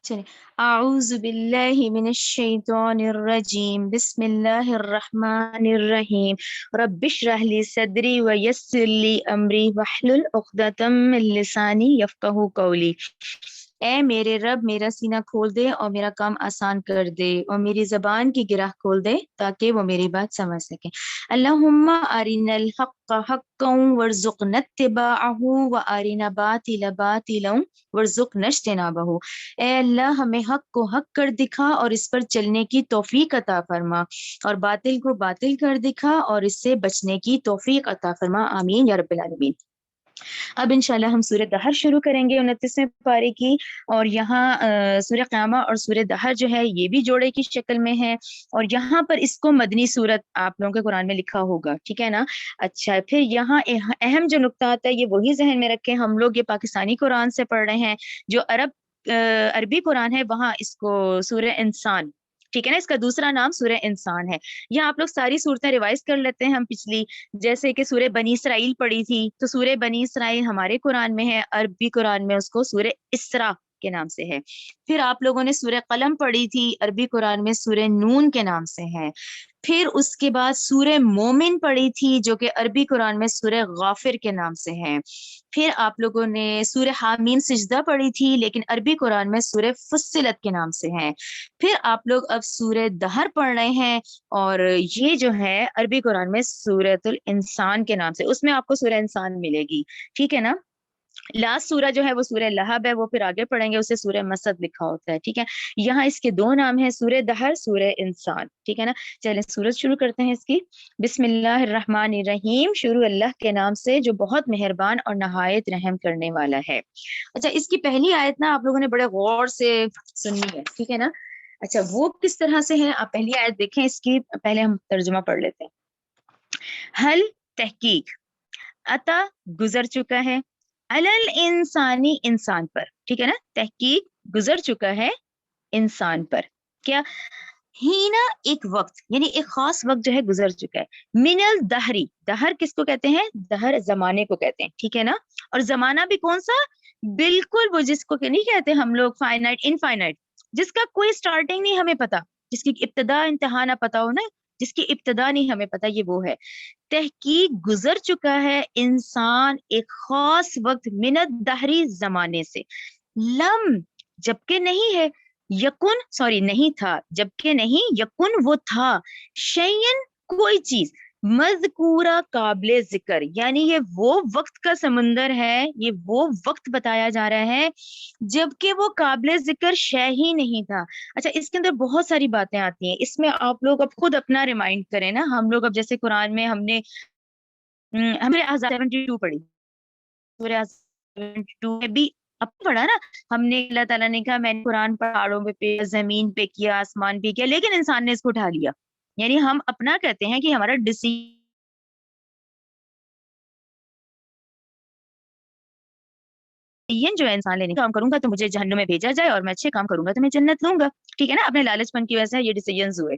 چلیں، اعوذ باللہ من الشیطان الرجیم، بسم اللہ الرحمن الرحیم، رب اشرح لی صدری ویسر لی امری واحلل عقدۃ من لسانی یفقہوا قولی۔ اے میرے رب، میرا سینہ کھول دے اور میرا کام آسان کر دے، اور میری زبان کی گرہ کھول دے تاکہ وہ میری بات سمجھ سکے۔ اللہم ارنا الحق حقا وارزقنا اتباعہ وارنا باطل باطلا وارزقنا اجتنابہ۔ اے اللہ، ہمیں حق کو حق کر دکھا اور اس پر چلنے کی توفیق عطا فرما، اور باطل کو باطل کر دکھا اور اس سے بچنے کی توفیق عطا فرما، آمین یا رب العالمین۔ اب انشاءاللہ ہم سورہ دہر شروع کریں گے 29ویں پارے کی، اور یہاں سورہ قیامہ اور سورہ دہر جو ہے یہ بھی جوڑے کی شکل میں ہے، اور یہاں پر اس کو مدنی سورت آپ لوگوں کے قرآن میں لکھا ہوگا، ٹھیک ہے نا۔ اچھا، پھر یہاں اہم جو نقطہ آتا ہے یہ وہی ذہن میں رکھیں، ہم لوگ یہ پاکستانی قرآن سے پڑھ رہے ہیں، جو عربی قرآن ہے وہاں اس کو سورہ انسان، ٹھیک ہے نا، اس کا دوسرا نام سورہ انسان ہے۔ یہاں آپ لوگ ساری صورتیں ریوائز کر لیتے ہیں ہم پچھلی، جیسے کہ سورہ بنی اسرائیل پڑھی تھی، تو سورہ بنی اسرائیل ہمارے قرآن میں ہے، عربی قرآن میں اس کو سورہ اسراء کے نام سے ہے۔ پھر آپ لوگوں نے سورہ قلم پڑھی تھی، عربی قرآن میں سورہ نون کے نام سے ہے۔ پھر اس کے بعد سورہ مومن پڑھی تھی، جو کہ عربی قرآن میں سورہ غافر کے نام سے ہے۔ پھر آپ لوگوں نے سورہ حامیم سجدہ پڑھی تھی، لیکن عربی قرآن میں سورہ فصلت کے نام سے ہے۔ پھر آپ لوگ اب سورہ دہر پڑھ رہے ہیں، اور یہ جو ہے عربی قرآن میں سورۃ الانسان کے نام سے، اس میں آپ کو سورہ انسان ملے گی، ٹھیک ہے نا۔ لاسٹ سورہ جو ہے وہ سورہ لہب ہے، وہ پھر آگے پڑھیں گے، اسے سورہ مسد لکھا ہوتا ہے، ٹھیک ہے۔ یہاں اس کے دو نام ہیں، سورہ دہر، سورہ انسان، ٹھیک ہے نا۔ چلیں سورت شروع کرتے ہیں اس کی۔ بسم اللہ الرحمن الرحیم، شروع اللہ کے نام سے جو بہت مہربان اور نہایت رحم کرنے والا ہے۔ اچھا، اس کی پہلی آیت نا آپ لوگوں نے بڑے غور سے سننی ہے، ٹھیک ہے نا۔ اچھا، وہ کس طرح سے ہے، آپ پہلی آیت دیکھیں اس کی، پہلے ہم ترجمہ پڑھ لیتے ہیں۔ حل، تحقیق، عطا، گزر چکا ہے، علل انسانی، انسان پر، ٹھیک ہے نا، تحقیق گزر چکا ہے انسان پر، کیا، ہینا، ایک وقت، یعنی ایک خاص وقت جو ہے گزر چکا ہے، من الدہری، دہر کس کو کہتے ہیں، دہر زمانے کو کہتے ہیں، ٹھیک ہے نا۔ اور زمانہ بھی کون سا، بالکل وہ جس کو کہ نہیں کہتے ہم لوگ فائنائٹ انفائنائٹ، جس کا کوئی سٹارٹنگ نہیں ہمیں پتا، جس کی ابتدا انتہا نہ پتا ہو نا، جس کی ابتدا نہیں ہمیں پتا، یہ وہ ہے۔ تحقیق گزر چکا ہے انسان ایک خاص وقت، من الدہری، زمانے سے، لم، جبکہ نہیں ہے، یکن، سوری نہیں تھا، جبکہ نہیں، یکن وہ تھا، شیئن، کوئی چیز، مذکورہ، قابل ذکر، یعنی یہ وہ وقت کا سمندر ہے، یہ وہ وقت بتایا جا رہا ہے جبکہ وہ قابل ذکر شے ہی نہیں تھا۔ اچھا، اس کے اندر بہت ساری باتیں آتی ہیں، اس میں آپ لوگ اب خود اپنا ریمائنڈ کریں نا، ہم لوگ اب جیسے قرآن میں ہم نے ہمیں 72 پڑھی، سورہ 72 میں بھی اب پڑھا نا ہم نے، اللہ تعالیٰ نے کہا میں نے قرآن پہاڑوں پہ، زمین پہ کیا، آسمان پہ کیا، لیکن انسان نے اس کو اٹھا لیا، یعنی ہم اپنا کہتے ہیں کہ ہمارا ڈیسیژن جو ہے انسان لینے، کام کروں گا تو مجھے جہنم میں بھیجا جائے، اور میں اچھے کام کروں گا تو میں جنت لوں گا، ٹھیک ہے نا۔ اپنے لالچ پن کی وجہ سے یہ ڈیسیژنز ہوئے،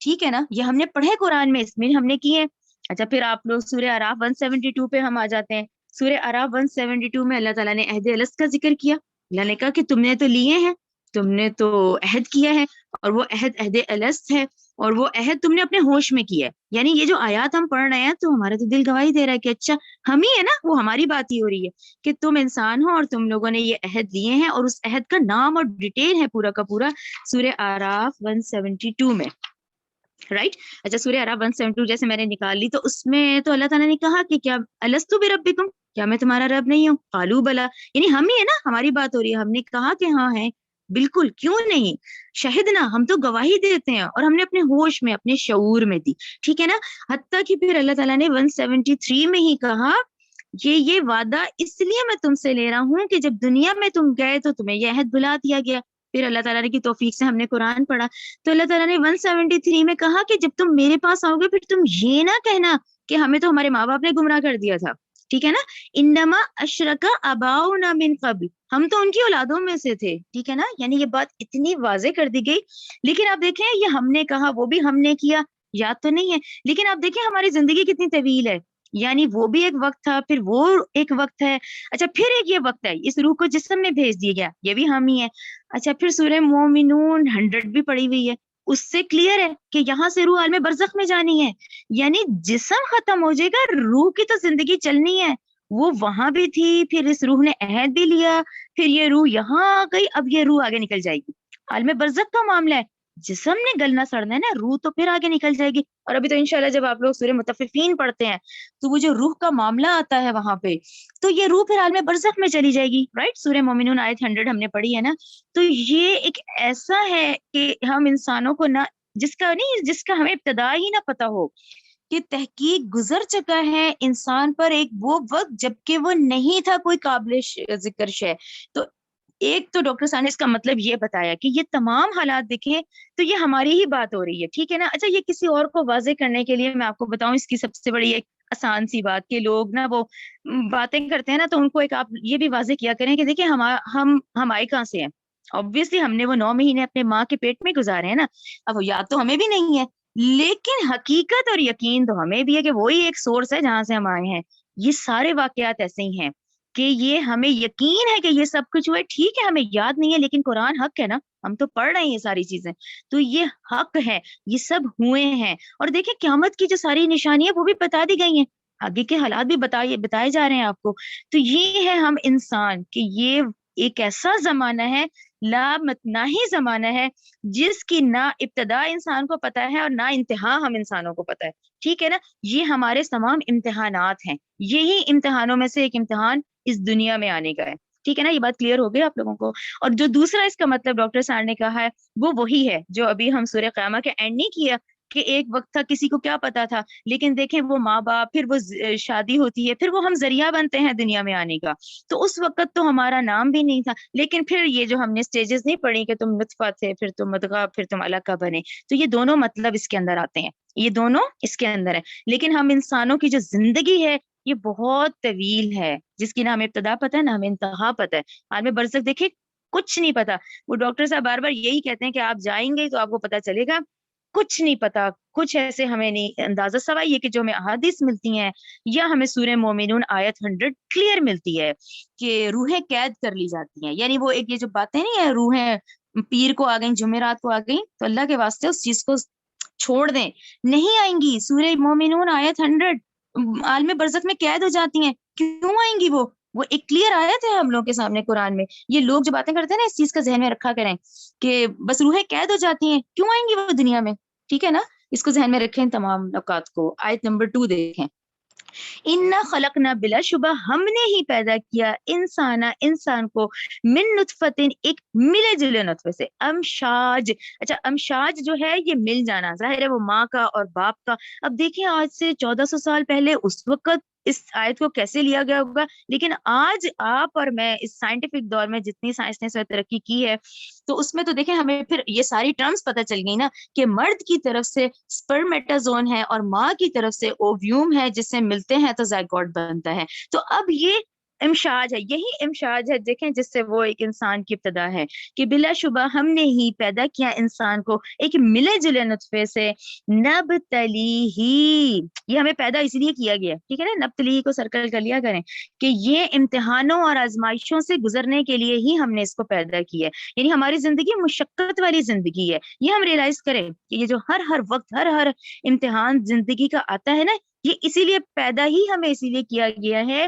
ٹھیک ہے نا، یہ ہم نے پڑھے قرآن میں، اس میں ہم نے کیے۔ اچھا، پھر آپ لوگ سورہ اعراف 172 پہ ہم آ جاتے ہیں۔ سورہ اعراف 172 میں اللہ تعالیٰ نے عہد الست کا ذکر کیا، اللہ نے کہا کہ تم نے تو لیے ہیں، تم نے تو عہد کیا ہے، اور وہ عہد الست ہے، اور وہ عہد تم نے اپنے ہوش میں کیا ہے، یعنی یہ جو آیات ہم پڑھ رہے ہیں تو ہمارا تو دل گواہی دے رہا ہے کہ اچھا ہم ہی ہے نا، وہ ہماری بات ہی ہو رہی ہے کہ تم انسان ہو اور تم لوگوں نے یہ عہد لیے ہیں، اور اس عہد کا نام اور ڈیٹیل ہے پورا کا پورا سورہ اعراف 172 میں، رائٹ۔ اچھا، سورہ اعراف 172 جیسے میں نے نکال لی، تو اس میں تو اللہ تعالیٰ نے کہا کہ کیا الستو بربکم، کیا میں تمہارا رب نہیں ہوں، قالوا بلا، یعنی ہم ہی ہے نا، ہماری بات ہو رہی ہے، ہم نے کہا کہ ہاں ہے، بالکل، کیوں نہیں، شہدنا، ہم تو گواہی دیتے ہیں، اور ہم نے اپنے ہوش میں، اپنے شعور میں دی، ٹھیک ہے نا۔ حتیٰ کہ پھر اللہ تعالیٰ نے 173 میں ہی کہا کہ یہ وعدہ اس لیے میں تم سے لے رہا ہوں کہ جب دنیا میں تم گئے تو تمہیں یہ عہد بھلا دیا گیا، پھر اللہ تعالیٰ کی توفیق سے ہم نے قرآن پڑھا، تو اللہ تعالیٰ نے 173 میں کہا کہ جب تم میرے پاس آؤ گے پھر تم یہ نہ کہنا کہ ہمیں تو ہمارے ماں باپ نے گمراہ کر دیا تھا، ٹھیک ہے نا۔ انما اشرک آباؤنا من قبل، ہم تو ان کی اولادوں میں سے تھے، ٹھیک ہے نا، یعنی یہ بات اتنی واضح کر دی گئی۔ لیکن آپ دیکھیں، یہ ہم نے کہا، وہ بھی ہم نے کیا، یاد تو نہیں ہے، لیکن آپ دیکھیں ہماری زندگی کتنی طویل ہے، یعنی وہ بھی ایک وقت تھا، پھر وہ ایک وقت ہے، اچھا پھر ایک یہ وقت ہے، اس روح کو جسم میں بھیج دیا گیا، یہ بھی حامی ہے۔ اچھا پھر سورہ مومنون 100 بھی پڑھی ہوئی ہے، اس سے کلیئر ہے کہ یہاں سے روح عالم برزخ میں جانی ہے، یعنی جسم ختم ہو جائے گا، روح کی تو زندگی چلنی ہے، وہ وہاں بھی تھی، پھر اس روح نے عہد بھی لیا، پھر یہ روح یہاں آ گئی، اب یہ روح آگے نکل جائے گی، عالم برزخ کا معاملہ ہے، جسم نے گلنا سڑنا ہے نا، روح تو پھر آگے نکل جائے گی۔ اور ابھی تو انشاءاللہ جب آپ لوگ سورہ مطففین پڑھتے ہیں تو وہ جو روح کا معاملہ آتا ہے وہاں پہ، تو یہ روح پھر عالم برزخ میں چلی جائے گی، رائٹ؟ سورہ مومنون آیت 100 ہم نے پڑھی ہے نا۔ تو یہ ایک ایسا ہے کہ ہم انسانوں کو نہ، جس کا ہمیں ابتدا ہی نہ پتا ہو کہ تحقیق گزر چکا ہے انسان پر ایک وہ وقت جبکہ وہ نہیں تھا کوئی قابل ذکر شے۔ تو ایک تو ڈاکٹر صاحب نے اس کا مطلب یہ بتایا کہ یہ تمام حالات دیکھیں تو یہ ہماری ہی بات ہو رہی ہے، ٹھیک ہے نا۔ اچھا یہ کسی اور کو واضح کرنے کے لیے میں آپ کو بتاؤں، اس کی سب سے بڑی ایک آسان سی بات کہ لوگ نا وہ باتیں کرتے ہیں نا، تو ان کو ایک آپ یہ بھی واضح کیا کریں کہ دیکھیں ہم آئے کہاں سے ہیں، obviously ہم نے وہ 9 مہینے اپنے ماں کے پیٹ میں گزارے ہیں نا، اب وہ یاد تو ہمیں بھی نہیں ہے، لیکن حقیقت اور یقین تو ہمیں بھی ہے کہ وہی ایک سورس ہے جہاں سے ہم آئے ہیں۔ یہ سارے واقعات ایسے ہی ہیں کہ یہ ہمیں یقین ہے کہ یہ سب کچھ ہوا ہے، ٹھیک ہے ہمیں یاد نہیں ہے، لیکن قرآن حق ہے نا، ہم تو پڑھ رہے ہیں یہ ساری چیزیں، تو یہ حق ہے، یہ سب ہوئے ہیں۔ اور دیکھیں قیامت کی جو ساری نشانیاں وہ بھی بتا دی گئی ہیں، آگے کے حالات بھی بتائے جا رہے ہیں آپ کو۔ تو یہ ہے ہم انسان کہ یہ ایک ایسا زمانہ ہے، لامتناہی زمانہ ہے، جس کی نہ ابتدا انسان کو پتا ہے اور نہ انتہا ہم انسانوں کو پتا ہے، ٹھیک ہے نا۔ یہ ہمارے تمام امتحانات ہیں، یہی امتحانوں میں سے ایک امتحان اس دنیا میں آنے کا ہے، ٹھیک ہے نا۔ یہ بات کلیئر ہو گئی آپ لوگوں کو؟ اور جو دوسرا اس کا مطلب ڈاکٹر صاحب نے کہا ہے وہ وہی ہے جو ابھی ہم سورہ قیامہ کے اینڈ نہیں کیا کہ ایک وقت تھا کسی کو کیا پتا تھا، لیکن دیکھیں وہ ماں باپ، پھر وہ شادی ہوتی ہے، پھر وہ ہم ذریعہ بنتے ہیں دنیا میں آنے کا، تو اس وقت تو ہمارا نام بھی نہیں تھا، لیکن پھر یہ جو ہم نے سٹیجز نہیں پڑھی کہ تم نطفہ تھے، پھر تم مدغہ، پھر تم علقہ بنے، تو یہ دونوں مطلب اس کے اندر آتے ہیں، یہ دونوں اس کے اندر ہے۔ لیکن ہم انسانوں کی جو زندگی ہے یہ بہت طویل ہے، جس کی نہ ہمیں ابتدا پتہ ہے نہ ہمیں انتہا پتہ ہے۔ عالم برزخ دیکھیں کچھ نہیں پتا، وہ ڈاکٹر صاحب بار بار یہی کہتے ہیں کہ آپ جائیں گے تو آپ کو پتا چلے گا، کچھ نہیں پتا، کچھ ایسے ہمیں نہیں اندازہ، سوائے یہ کہ جو ہمیں احادیث ملتی ہیں یا ہمیں سورہ مومنون آیت 100 کلیئر ملتی ہے کہ روحیں قید کر لی جاتی ہیں، یعنی وہ ایک یہ جو باتیں نہیں ہیں، روحیں پیر کو آ گئیں، جمعرات کو آ گئیں، تو اللہ کے واسطے اس چیز کو چھوڑ دیں، نہیں آئیں گی۔ سورہ مومنون آیت 100 عالم برزخ میں قید ہو جاتی ہیں، کیوں آئیں گی وہ ایک کلیئر آیت ہے ہم لوگ کے سامنے قرآن میں۔ یہ لوگ جو باتیں کرتے ہیں نا، اس چیز کا ذہن میں رکھا کریں کہ بس روحیں قید ہو جاتی ہیں، کیوں آئیں گی وہ دنیا میں، ٹھیک ہے نا۔ اس کو ذہن میں رکھیں تمام نکات کو۔ آیت نمبر 2 دیکھیں، انا خلقنا، بلا شبہ ہم نے ہی پیدا کیا، انسان کو من نطفتن، ایک ملے جلے نطفے سے، امشاج۔ اچھا امشاج جو ہے یہ مل جانا، ظاہر ہے وہ ماں کا اور باپ کا۔ اب دیکھیں آج سے 1400 سال پہلے اس وقت اس آیت کو کیسے لیا گیا ہوگا، لیکن آج آپ اور میں اس سائنٹیفک دور میں جتنی سائنس نے ترقی کی ہے، تو اس میں تو دیکھیں ہمیں پھر یہ ساری ٹرمز پتہ چل گئی نا کہ مرد کی طرف سے سپرمیٹازون ہے اور ماں کی طرف سے اوویوم ہے، جس سے ملتے ہیں تو زائگوٹ بنتا ہے۔ تو اب یہ امشاج ہے، یہی امشاج ہے دیکھیں جس سے وہ ایک انسان کی ابتدا ہے کہ بلا شبہ ہم نے ہی پیدا کیا انسان کو ایک ملے جلے نطفے سے، نبتلیہ، یہ ہمیں پیدا اس لیے کیا گیا، ٹھیک ہے نا، نبتلیہ کو سرکل کر لیا کریں کہ یہ امتحانوں اور آزمائشوں سے گزرنے کے لیے ہی ہم نے اس کو پیدا کیا ہے، یعنی ہماری زندگی مشقت والی زندگی ہے، یہ ہم ریئلائز کریں کہ یہ جو ہر وقت ہر امتحان زندگی کا آتا ہے نا، یہ اسی لیے پیدا ہی ہمیں اسی لیے کیا گیا ہے،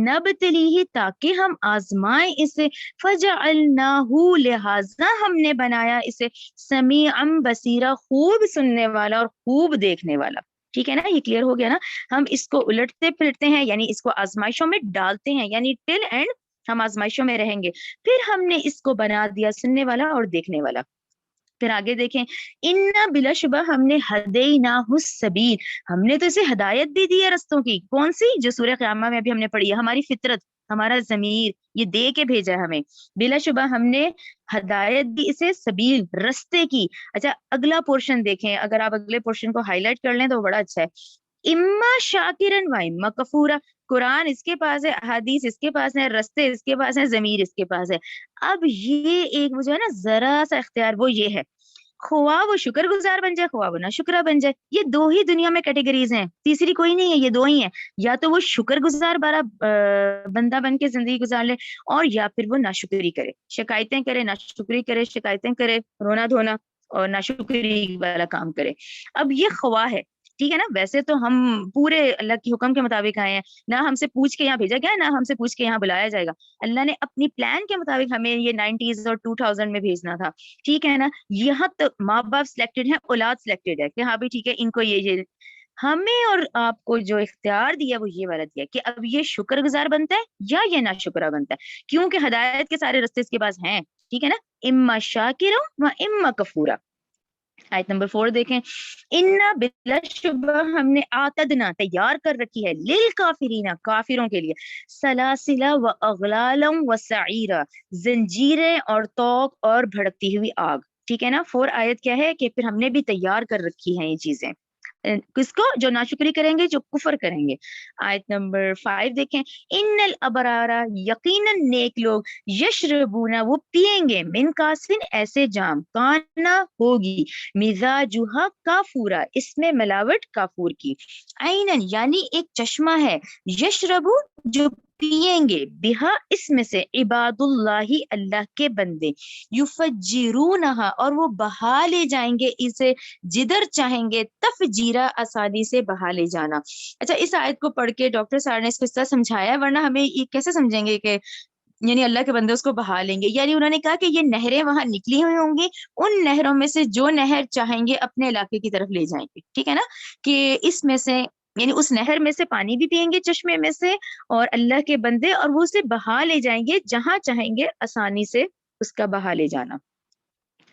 نبتلیہ، تاکہ ہم آزمائیں اسے، فجعلناہ، لہذا ہم نے بنایا اسے سمیعا بصیرا، خوب سننے والا اور خوب دیکھنے والا، ٹھیک ہے نا۔ یہ کلیئر ہو گیا نا۔ ہم اس کو الٹتے پھرتے ہیں، یعنی اس کو آزمائشوں میں ڈالتے ہیں، یعنی ٹل اینڈ ہم آزمائشوں میں رہیں گے، پھر ہم نے اس کو بنا دیا سننے والا اور دیکھنے والا۔ پھر آگے دیکھیں، انا بلا شبہ ہم نے ہدیناہ السبیل، ہم نے تو اسے ہدایت بھی دی ہے رستوں کی، کون سی؟ جو سورہ قیامہ میں بھی ہم نے پڑھی ہے، ہماری فطرت، ہمارا ضمیر، یہ دے کے بھیجا ہے ہمیں، بلا شبہ ہم نے ہدایت دی اسے سبیل، رستے کی۔ اچھا اگلا پورشن دیکھیں، اگر آپ اگلے پورشن کو ہائی لائٹ کر لیں تو بڑا اچھا ہے، اما شاکرن و اما کفورا، قرآن اس کے پاس ہے، حدیث اس کے پاس ہے، رستے اس کے پاس ہیں، ضمیر اس کے پاس ہے۔ اب یہ ایک وہ جو ہے نا ذرا سا اختیار وہ یہ ہے خواہ وہ شکر گزار بن جائے خواہ وہ نہ شکرہ بن جائے. یہ دو ہی دنیا میں کیٹیگریز ہیں, تیسری کوئی نہیں ہے, یہ دو ہی ہیں. یا تو وہ شکر گزار بارا بندہ بن کے زندگی گزار لے, اور یا پھر وہ ناشکری کرے, شکایتیں کرے, ناشکری کرے, شکایتیں کرے, رونا دھونا اور ناشکری والا کام کرے. اب یہ خواہ ہے, ٹھیک ہے نا. ویسے تو ہم پورے اللہ کے حکم کے مطابق آئے ہیں, نہ ہم سے پوچھ کے یہاں بھیجا گیا, نہ ہم سے پوچھ کے یہاں بلایا جائے گا. اللہ نے اپنی پلان کے مطابق ہمیں یہ 90s اور 2000 میں بھیجنا تھا, ٹھیک ہے نا. یہاں تو ماں باپ سلیکٹڈ ہے, اولاد سلیکٹڈ ہے کہ ہاں بھی ٹھیک ہے ان کو یہ ہمیں اور آپ کو جو اختیار دیا وہ یہ والا دیا کہ اب یہ شکر گزار بنتا ہے یا یہ ناشکرہ بنتا ہے, کیونکہ ہدایت کے سارے رستے اس کے پاس ہیں, ٹھیک ہے نا. اما شاکرا و اما کفورا. آیت نمبر 4 دیکھیں, انا بلا شبہ ہم نے آتدنا تیار کر رکھی ہے, للکافرین کافروں کے لیے, سلاسلا و اغلالا و سعیرا زنجیریں اور توق اور بھڑکتی ہوئی آگ, ٹھیک ہے نا. 4 آیت کیا ہے کہ پھر ہم نے بھی تیار کر رکھی ہیں یہ چیزیں, کس کو, جو ناشکری کریں گے, جو کفر کریں گے. آیت نمبر 5 دیکھیں, ان الابرارا یقیناً نیک لوگ, یشربونا وہ پیئیں گے, من کاسن ایسے جام, کانا ہوگی, مزاجھا کافورا اس میں ملاوٹ کافور کی, عینن یعنی ایک چشمہ ہے, یشربو جو پیئیں گے, بہا اس میں سے, عباد اللہ اللہ کے بندے, یفجرونہا اور وہ بہا لے جائیں گے اسے جدھر چاہیں گے, تفجیرا آسانی سے بہا لے جانا. اچھا, اس آیت کو پڑھ کے ڈاکٹر صاحب نے اس کو اس طرح سمجھایا, ورنہ ہمیں یہ کیسے سمجھیں گے کہ یعنی اللہ کے بندے اس کو بہا لیں گے. یعنی انہوں نے کہا کہ یہ نہریں وہاں نکلی ہوئی ہوں گی, ان نہروں میں سے جو نہر چاہیں گے اپنے علاقے کی طرف لے جائیں گے, ٹھیک ہے نا. کہ اس میں سے یعنی اس نہر میں سے پانی بھی پیئیں گے چشمے میں سے, اور اللہ کے بندے, اور وہ اسے بہا لے جائیں گے جہاں چاہیں گے آسانی سے اس کا بہا لے جانا.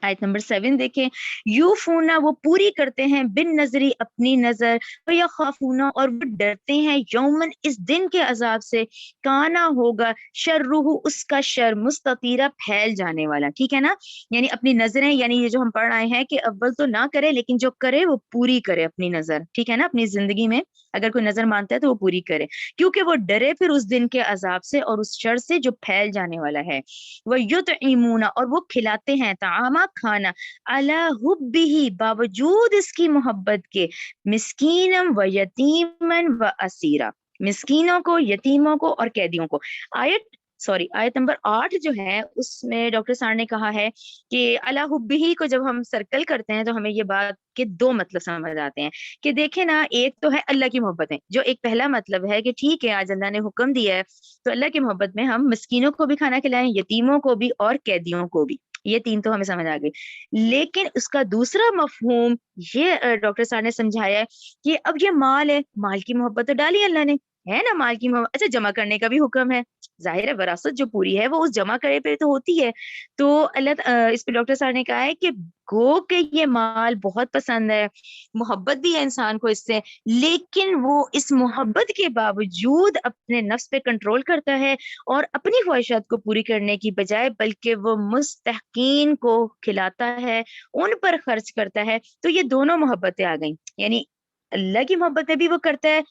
آیت نمبر 7 دیکھیں, یوفونا وہ پوری کرتے ہیں, بن نظری اپنی نظر, ویخافونا اور وہ ڈرتے ہیں, یومن اس دن کے عذاب سے, کانا ہوگا, شرہ اس کا شر, مستطیرہ پھیل جانے والا, ٹھیک ہے نا. یعنی اپنی نظریں, یعنی یہ جو ہم پڑھ آئے ہیں کہ اول تو نہ کرے, لیکن جو کرے وہ پوری کرے اپنی نظر, ٹھیک ہے نا. اپنی زندگی میں اگر کوئی نظر مانتا ہے تو وہ پوری کرے, کیونکہ وہ ڈرے پھر اس دن کے عذاب سے اور اس شر سے جو پھیل جانے والا ہے. وَيُطْعِمُونَ اور وہ کھلاتے ہیں, طعامہ کھانا, عَلَى حُبِّهِ باوجود اس کی محبت کے, مسکینم و یتیمن و اسیرا مسکینوں کو, یتیموں کو اور قیدیوں کو. آیت نمبر 8 جو ہے اس میں ڈاکٹر سار نے کہا ہے کہ علی حبہ کو جب ہم سرکل کرتے ہیں تو ہمیں یہ بات کے دو مطلب سمجھ آتے ہیں کہ دیکھیں نا, ایک تو ہے اللہ کی محبتیں, جو ایک پہلا مطلب ہے کہ ٹھیک ہے آج اللہ نے حکم دیا ہے تو اللہ کی محبت میں ہم مسکینوں کو بھی کھانا کھلائیں, یتیموں کو بھی اور قیدیوں کو بھی, یہ 3 تو ہمیں سمجھ آ گئی. لیکن اس کا دوسرا مفہوم یہ ڈاکٹر صاحب نے سمجھایا ہے کہ اب یہ مال ہے, مال کی محبت تو ڈالی اللہ نے, ہے نا, مال کی محبت. اچھا, جمع کرنے کا بھی حکم ہے, ظاہر ہے وراثت جو پوری ہے وہ اس جمع کرے پہ تو ہوتی ہے. تو اللہ اس پہ ڈاکٹر صاحب نے کہا ہے کہ گو کہ یہ مال بہت پسند ہے, محبت بھی ہے انسان کو اس سے, لیکن وہ اس محبت کے باوجود اپنے نفس پہ کنٹرول کرتا ہے اور اپنی خواہشات کو پوری کرنے کی بجائے بلکہ وہ مستحقین کو کھلاتا ہے, ان پر خرچ کرتا ہے. تو یہ دونوں محبتیں آ گئیں, یعنی اللہ کی محبتیں بھی وہ کرتا ہے,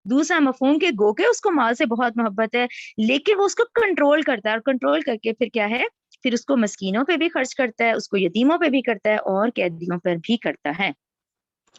دوسرا مفہوم کے گو کے اس کو مال سے بہت محبت ہے, لیکن وہ اس کو کنٹرول کرتا ہے, اور کنٹرول کر کے پھر کیا ہے, پھر اس کو مسکینوں پہ بھی خرچ کرتا ہے, اس کو یتیموں پہ بھی کرتا ہے اور قیدیوں پر بھی کرتا ہے.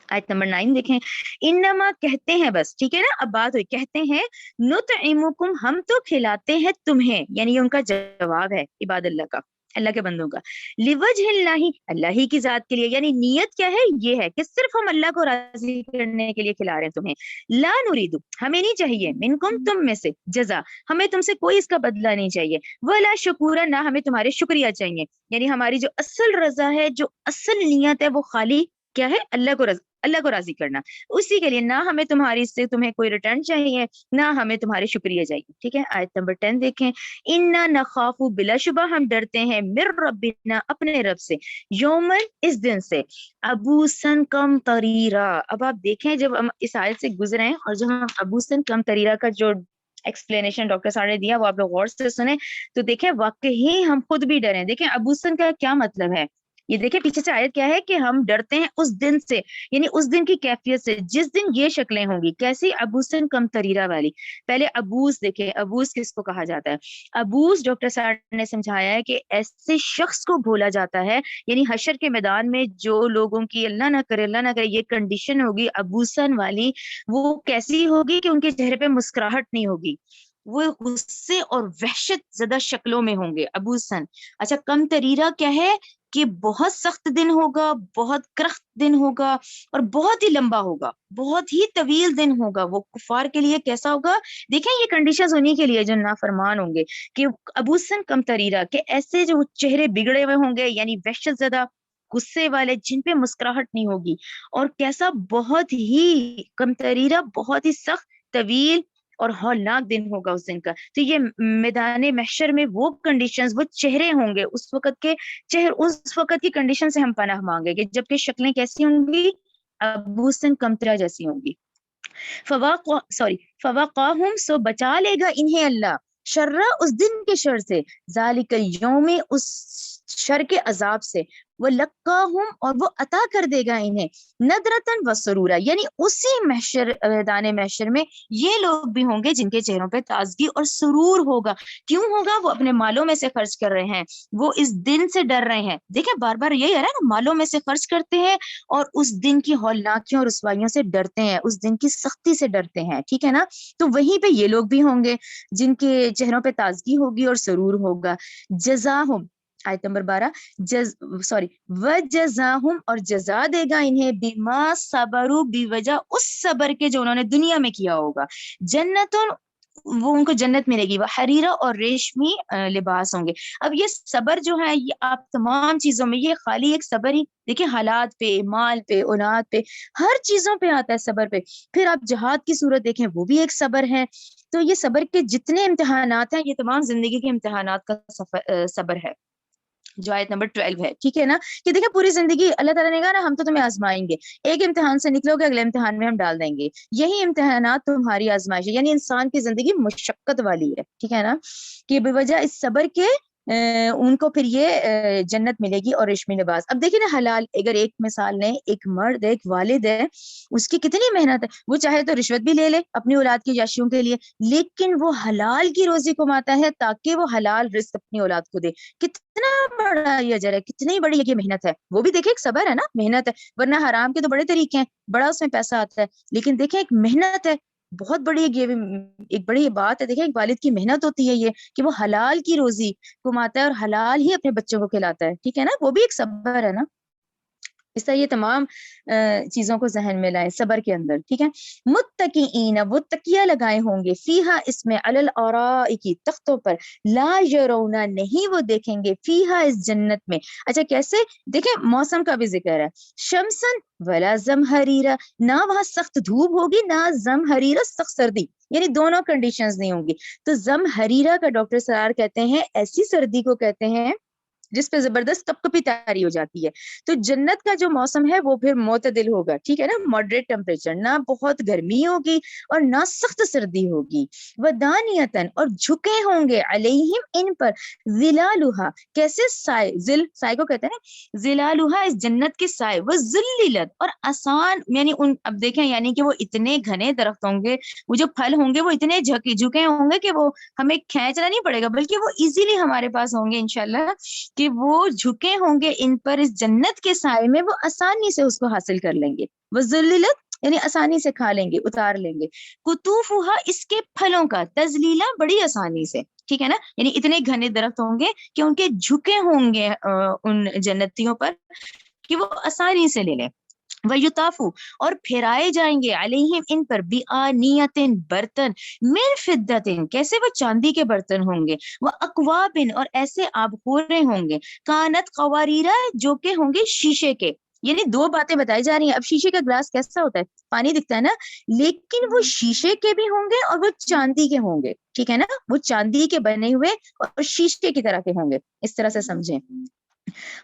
آیت نمبر 9 دیکھیں, انما کہتے ہیں بس, ٹھیک ہے نا, اب بات ہوئی, کہتے ہیں, نطعمکم ہم تو کھلاتے ہیں تمہیں, یعنی ان کا جواب ہے عباد اللہ کا, اللہ کے بندوں کا, لوجہ اللہ اللہ ہی کی ذات کے لیے, یعنی نیت کیا ہے, یہ ہے کہ صرف ہم اللہ کو راضی کرنے کے لیے کھلا رہے ہیں تمہیں. لا نريد ہمیں نہیں چاہیے, منکم تم میں سے, جزا ہمیں تم سے کوئی اس کا بدلہ نہیں چاہیے, ولا شکورا نہ ہمیں تمہارے شکریہ چاہیے. یعنی ہماری جو اصل رضا ہے, جو اصل نیت ہے, وہ خالی کیا ہے, اللہ کو راضی کرنا, اسی کے لیے, نہ ہمیں تمہاری سے تمہیں کوئی ریٹرن چاہیے, نہ ہمیں تمہارے شکریہ چاہیے. ٹھیک ہے, آیت نمبر 10 دیکھیں, انا نخاف بلا شبہ ہم ڈرتے ہیں, مر ربنا اپنے رب سے, یومن اس دن سے, ابوسن کم تریرا. اب آپ دیکھیں جب ہم اس آیت سے گزرے ہیں اور جب ہم ابوسن کم تریرا کا جو ایکسپلینیشن ڈاکٹر صاحب نے دیا وہ آپ لوگ غور سے سنیں تو دیکھیں واقعی ہم خود بھی ڈریں. دیکھیں ابوسن کا کیا مطلب ہے, یہ دیکھیں پیچھے سے آیت کیا ہے کہ ہم ڈرتے ہیں اس دن سے، یعنی اس دن کی کیفیت سے جس دن یہ شکلیں ہوں گی، کیسی؟ ابوسن کم تریرا والی. پہلے ابوس دیکھیں، ابوس کس کو کہا جاتا ہے؟ ابوس ڈاکٹر صاحب نے سمجھایا ہے کہ ایسے شخص کو بولا جاتا ہے، یعنی حشر کے میدان میں جو لوگوں کی اللہ نہ کرے یہ کنڈیشن ہوگی ابوسن والی، وہ کیسی ہوگی کہ ان کے چہرے پہ مسکراہٹ نہیں ہوگی، وہ غصے اور وحشت زدہ شکلوں میں ہوں گے، ابوسن. اچھا کم تریرا کیا ہے؟ کہ بہت سخت دن ہوگا، بہت کرخت دن ہوگا، اور بہت ہی لمبا ہوگا، بہت ہی طویل دن ہوگا. وہ کفار کے لیے کیسا ہوگا؟ دیکھیں یہ کنڈیشنز انہی کے لیے جو نافرمان ہوں گے، کہ ابوسن کم تریرا، کہ ایسے جو چہرے بگڑے ہوئے ہوں گے، یعنی وحشت زدہ، غصے والے، جن پہ مسکراہٹ نہیں ہوگی. اور کیسا؟ بہت ہی کم تریرا، بہت ہی سخت، طویل اور ہولناک دن ہوگا اس دن کا. تو یہ میدان محشر میں وہ کنڈیشنز، وہ چہرے ہوں گے اس وقت کے، اس وقت کی کنڈیشن سے ہم پناہ مانگے گے، جبکہ شکلیں کیسی ہوں گی؟ ابوسن کمترا جیسی ہوں گی. فواقاہم، سو بچا لے گا انہیں اللہ، شرّا، اس دن کے شر سے، ذالک الیوم، اس شر کے عذاب سے، وَلَقَّاهُمْ، اور وہ عطا کر دے گا انہیں، ندرتن و سرورا، یعنی اسی میدان محشر میں یہ لوگ بھی ہوں گے جن کے چہروں پہ تازگی اور سرور ہوگا. کیوں ہوگا؟ وہ اپنے مالوں میں سے خرچ کر رہے ہیں، وہ اس دن سے ڈر رہے ہیں. دیکھیں بار بار یہی ہے نا، مالوں میں سے خرچ کرتے ہیں اور اس دن کی ہولناکیوں اور رسوائیوں سے ڈرتے ہیں، اس دن کی سختی سے ڈرتے ہیں. ٹھیک ہے نا؟ تو وہیں پہ یہ لوگ بھی ہوں گے جن کے چہروں پہ تازگی ہوگی اور سرور ہوگا. جزاہم، آیت نمبر 12، وجزاہم، اور جزا دے گا انہیں، بما صبروا، بوجہ اس صبر کے جو انہوں نے دنیا میں کیا ہوگا، جنتوں، وہ ان کو جنت ملے گی، وہ حریرہ، اور ریشمی لباس ہوں گے. اب یہ صبر جو ہے، یہ آپ تمام چیزوں میں، یہ خالی ایک صبر ہی دیکھیں، حالات پہ، مال پہ، اولاد پہ، ہر چیزوں پہ آتا ہے صبر پہ. پھر آپ جہاد کی صورت دیکھیں، وہ بھی ایک صبر ہے. تو یہ صبر کے جتنے امتحانات ہیں، یہ تمام زندگی کے امتحانات کا صبر ہے، جو آیت نمبر 12 ہے. ٹھیک ہے نا؟ کہ دیکھیں پوری زندگی اللہ تعالیٰ نے کہا نا، ہم تو تمہیں آزمائیں گے، ایک امتحان سے نکلو گے، اگلے امتحان میں ہم ڈال دیں گے. یہی امتحانات تمہاری آزمائش ہے، یعنی انسان کی زندگی مشقت والی ہے. ٹھیک ہے نا؟ کہ بے وجہ اس صبر کے ان کو پھر یہ جنت ملے گی اور ریشمی لباس. اب دیکھیں نا، حلال، اگر ایک مثال لیں، ایک مرد، ایک والد ہے، اس کی کتنی محنت ہے، وہ چاہے تو رشوت بھی لے لے اپنی اولاد کی یاشیوں کے لیے، لیکن وہ حلال کی روزی کماتا ہے تاکہ وہ حلال رزق اپنی اولاد کو دے. کتنا بڑا یہ اجر ہے، کتنی بڑی یہ محنت ہے. وہ بھی دیکھیں ایک صبر ہے نا، محنت ہے. ورنہ حرام کے تو بڑے طریقے ہیں، بڑا اس میں پیسہ آتا ہے، لیکن دیکھیں ایک محنت ہے، بہت بڑی ایک بڑی بات ہے. دیکھیں ایک والد کی محنت ہوتی ہے، یہ کہ وہ حلال کی روزی کماتا ہے اور حلال ہی اپنے بچوں کو کھلاتا ہے. ٹھیک ہے نا؟ وہ بھی ایک صبر ہے نا. اس طرح یہ تمام چیزوں کو ذہن میں لائیں صبر کے اندر. ٹھیک ہے؟ متکئین، وہ تکیہ لگائے ہوں گے، فیہا، اس میں، علی الاراء، تختوں پر، لا یرون، نہیں وہ دیکھیں گے، فیہا، اس جنت میں. اچھا کیسے؟ دیکھیں موسم کا بھی ذکر ہے، شمسن ولا زمہریرا، نہ وہاں سخت دھوپ ہوگی، نہ زمہریرا سخت سردی، یعنی دونوں کنڈیشنز نہیں ہوں گی. تو زمہریرا کا ڈاکٹر سرار کہتے ہیں ایسی سردی کو کہتے ہیں جس پہ زبردست کپ کپی تاری ہو جاتی ہے. تو جنت کا جو موسم ہے وہ پھر معتدل ہوگا. ٹھیک ہے نا؟ ماڈریٹ ٹیمپریچر، نہ بہت گرمی ہوگی اور نہ سخت سردی ہوگی. ودانیتن، اور جھکے ہوں گے، علیہم، ان پر، ظلالھا، کیسے؟ سائے، سائے کو کہتے ہیں نا، ظلالھا، اس جنت کے سائے، وذللت، اور آسان، یعنی اب دیکھیں، یعنی کہ وہ اتنے گھنے درخت ہوں گے، وہ جو پھل ہوں گے وہ اتنے جھکے ہوں گے کہ وہ ہمیں کھینچنا نہیں پڑے گا، بلکہ وہ ایزیلی ہمارے پاس ہوں گے انشاءاللہ، کہ وہ جھکے ہوں گے ان پر، اس جنت کے سائے میں، وہ آسانی سے اس کو حاصل کر لیں گے. وذللت، یعنی آسانی سے کھا لیں گے، اتار لیں گے. قطوفھا، اس کے پھلوں کا، تذلیلا، بڑی آسانی سے. ٹھیک ہے نا؟ یعنی اتنے گھنے درخت ہوں گے کہ ان کے جھکے ہوں گے ان جنتیوں پر کہ وہ آسانی سے لے لیں. وَيُطَافُ، اور پھرائے جائیں گے، علیہم، ان پر، بِآنِیَةٍ، برتن، من فِضَّةٍ، کیسے؟ وہ چاندی کے برتن ہوں گے. وَأَكْوَابٍ، اور ایسے آبخورے ہوں گے، کانت قواریرا، جو کہ ہوں گے شیشے کے. یعنی دو باتیں بتائی جا رہی ہیں. اب شیشے کا گلاس کیسا ہوتا ہے؟ پانی دکھتا ہے نا، لیکن وہ شیشے کے بھی ہوں گے اور وہ چاندی کے ہوں گے. ٹھیک ہے نا؟ وہ چاندی کے بنے ہوئے اور شیشے کی طرح کے ہوں گے. اس طرح سے سمجھیں.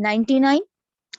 99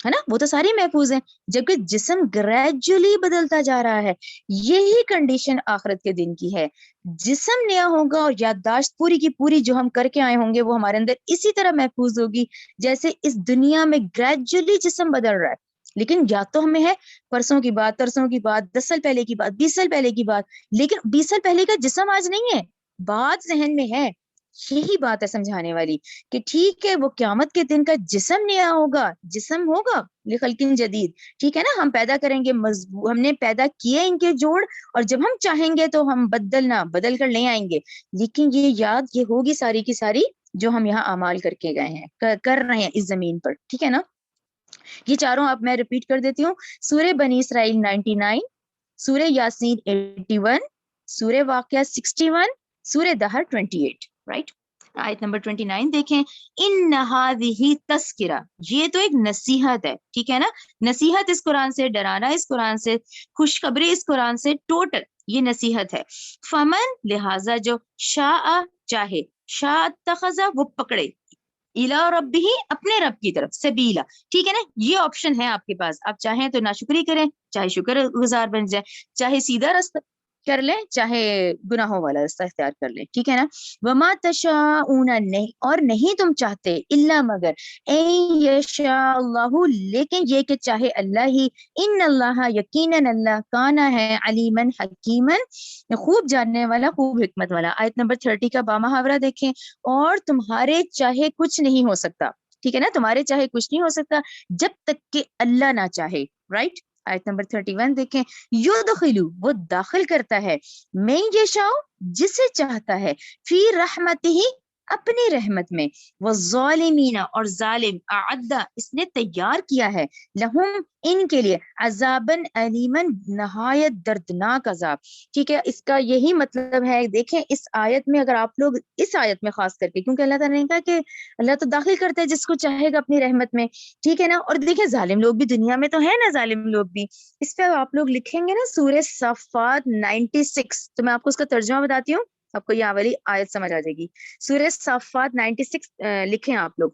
ہے نا, وہ تو ساری محفوظ ہیں, جبکہ جسم گریجولی بدلتا جا رہا ہے. یہی کنڈیشن آخرت کے دن کی ہے. جسم نیا ہوگا اور یادداشت پوری کی پوری جو ہم کر کے آئے ہوں گے وہ ہمارے اندر اسی طرح محفوظ ہوگی جیسے اس دنیا میں گریجولی جسم بدل رہا ہے. لیکن یاد تو ہمیں ہے پرسوں کی بات, ترسوں کی بات, 10 سال پہلے کی بات, 20 سال پہلے کی بات, لیکن 20 سال پہلے کا جسم آج نہیں ہے, بات ذہن میں ہے. یہی بات ہے سمجھانے والی کہ ٹھیک ہے وہ قیامت کے دن کا جسم نیا ہوگا, جسم ہوگا لخلق جدید, ٹھیک ہے نا, ہم پیدا کریں گے, ہم نے پیدا کیے ان کے جوڑ, اور جب ہم چاہیں گے تو ہم بدل کر لے آئیں گے. لیکن یہ یاد یہ ہوگی ساری کی ساری جو ہم یہاں اعمال کر کے گئے ہیں, کر رہے ہیں اس زمین پر, ٹھیک ہے نا. یہ چاروں آپ میں ریپیٹ کر دیتی ہوں. سورہ بنی اسرائیل 99, سورہ یاسین 81, سورہ واقعہ 61, سورہ دہر 28, رائٹ. آیت نمبر 29 دیکھیں, ان ہذہ تذکرہ, یہ تو ایک نصیحت ہے, ٹھیک ہے نا. نصیحت اس قرآن سے, ڈرانا اس قرآن سے, خوشخبری اس قرآن سے, ٹوٹل یہ نصیحت ہے. فمن لہذا جو شاء چاہے, شاء اتخذ وہ پکڑے, الی ربہ اپنے رب کی طرف, سبیلا, ٹھیک ہے نا. یہ آپشن ہے آپ کے پاس, آپ چاہیں تو ناشکری کریں, چاہے شکر گزار بن جائیں, چاہے سیدھا رستہ کر لیں, چاہے گناہوں والا رستہ اختیار کر لیں, ٹھیک ہے نا. وما تشاءون, نہیں اور نہیں تم چاہتے, الا مگر, ان یشاء اللہ, لیکن یہ کہ چاہے اللہ ہی, ان اللہ یقیناً اللہ, کانا ہے, علیمن حکیمن, خوب جاننے والا, خوب حکمت والا. آیت نمبر 30 کا بامحاورہ دیکھیں, اور تمہارے چاہے کچھ نہیں ہو سکتا, ٹھیک ہے نا, تمہارے چاہے کچھ نہیں ہو سکتا جب تک کہ اللہ نہ چاہے, رائٹ. آیت نمبر 31 دیکھیں, یدخلو, وہ داخل کرتا ہے, میں یشاء, جسے چاہتا ہے, فی رحمتہ, اپنی رحمت میں, والظالمین, اور ظالم, اعد, اس نے تیار کیا ہے, لہم, ان کے لیے, عذابن علیمن, نہایت دردناک عذاب, ٹھیک ہے. اس کا یہی مطلب ہے, دیکھیں اس آیت میں, اگر آپ لوگ اس آیت میں خاص کر کے, کیونکہ اللہ تعالیٰ نے کہا کہ اللہ تو داخل کرتا ہے جس کو چاہے گا اپنی رحمت میں, ٹھیک ہے نا. اور دیکھیں ظالم لوگ بھی دنیا میں تو ہے نا, ظالم لوگ بھی, اس پہ آپ لوگ لکھیں گے نا سورہ صافات 96, تو میں آپ کو اس کا ترجمہ بتاتی ہوں, آپ کو یہ والی آیت سمجھ آ جائے گی. سورہ صافات 96 لکھیں آپ لوگ,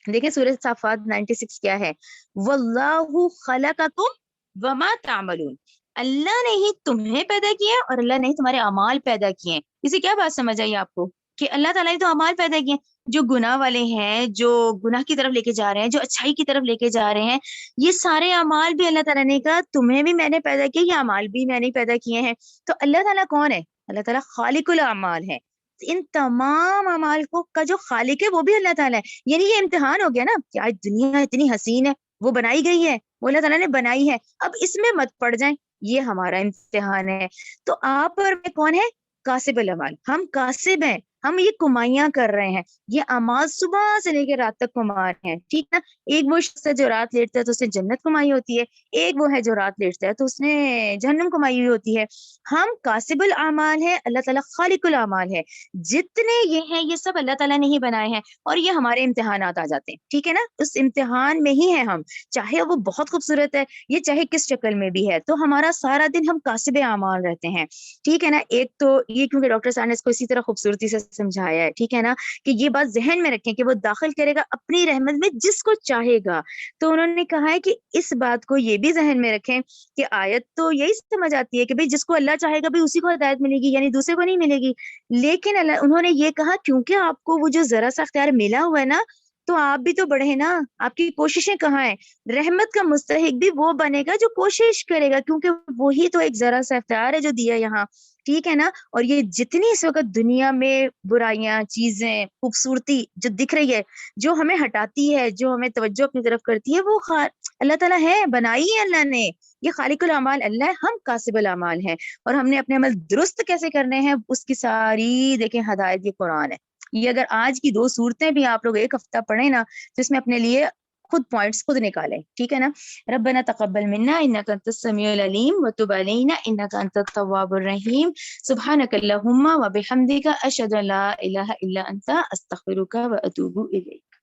دیکھیں سورہ صافات 96 کیا ہے. واللہ خلقکم وما تعملون, اللہ نے ہی تمہیں پیدا کیا اور اللہ نے ہی تمہارے اعمال پیدا کیے ہیں. اسے کیا بات سمجھ آئی آپ کو کہ اللہ تعالیٰ نے تو اعمال پیدا کیے ہیں, جو گناہ والے ہیں, جو گناہ کی طرف لے کے جا رہے ہیں, جو اچھائی کی طرف لے کے جا رہے ہیں, یہ سارے اعمال بھی اللہ تعالیٰ نے کہا تمہیں بھی میں نے پیدا کیا, یہ اعمال بھی میں نے پیدا کیے ہیں. تو اللہ تعالیٰ کون ہے؟ اللہ تعالیٰ خالق الاعمال ہے. ان تمام اعمال کو کا جو خالق ہے وہ بھی اللہ تعالیٰ ہے. یعنی یہ امتحان ہو گیا نا کہ آج دنیا اتنی حسین ہے, وہ بنائی گئی ہے, وہ اللہ تعالیٰ نے بنائی ہے, اب اس میں مت پڑ جائیں, یہ ہمارا امتحان ہے. تو آپ اور میں کون ہے؟ کاسب الاعمال, ہم کاسب ہیں, ہم یہ کمائیاں کر رہے ہیں, یہ اعمال صبح سے لے کے رات تک کما رہے ہیں, ٹھیک نا. ایک وہ شخص ہے جو رات لیٹتا ہے تو اس نے جنت کمائی ہوتی ہے, ایک وہ ہے جو رات لیٹتا ہے تو اس نے جہنم کمائی ہوئی ہوتی ہے. ہم کاسب الاعمال ہے, اللہ تعالیٰ خالق الاعمال ہے. جتنے یہ ہیں یہ سب اللہ تعالیٰ نے ہی بنائے ہیں, اور یہ ہمارے امتحانات آ جاتے ہیں, ٹھیک ہے نا. اس امتحان میں ہی ہیں ہم, چاہے وہ بہت خوبصورت ہے, یہ چاہے کس شکل میں بھی ہے, تو ہمارا سارا دن ہم کاسب اعمال رہتے ہیں, ٹھیک ہے نا. ایک تو یہ کیونکہ ڈاکٹر صاحب نے اس کو اسی طرح خوبصورتی سے سمجھایا ہے, ٹھیک ہے نا, کہ یہ بات ذہن میں رکھیں کہ وہ داخل کرے گا اپنی رحمت میں جس کو چاہے گا. تو انہوں نے کہا ہے کہ اس بات کو یہ بھی ذہن میں رکھیں کہ آیت تو یہی سمجھ آتی ہے کہ بھئی جس کو اللہ چاہے گا بھی اسی کو ہدایت ملے گی, یعنی دوسرے کو نہیں ملے گی. لیکن انہوں نے یہ کہا کیونکہ آپ کو وہ جو ذرا سا اختیار ملا ہوا ہے نا, تو آپ بھی تو بڑھے نا, آپ کی کوششیں کہاں ہیں؟ رحمت کا مستحق بھی وہ بنے گا جو کوشش کرے گا, کیونکہ وہی تو ایک ذرا سا اختیار ہے جو دیا یہاں, ٹھیک ہے نا. اور یہ جتنی اس وقت دنیا میں برائیاں, چیزیں, خوبصورتی جو دکھ رہی ہے, جو ہمیں ہٹاتی ہے, جو ہمیں توجہ اپنی طرف کرتی ہے, وہ اللہ تعالیٰ ہے, بنائی ہے اللہ نے. یہ خالق الاعمال اللہ ہے, ہم کاسب الاعمال ہیں, اور ہم نے اپنے عمل درست کیسے کرنے ہیں اس کی ساری دیکھیں ہدایت یہ قرآن ہے. یہ اگر آج کی 2 صورتیں بھی آپ لوگ ایک ہفتہ پڑھیں نا تو اس میں اپنے لیے خود پوائنٹس خود نکالیں, ٹھیک ہے نا. ربنا تقبل منا انک انت السمیع العلیم وتب علینا انک انت التواب الرحیم. سبحانک اللہم وبحمدک اشہد ان لا الہ الا انت استغفرک واتوب الیک.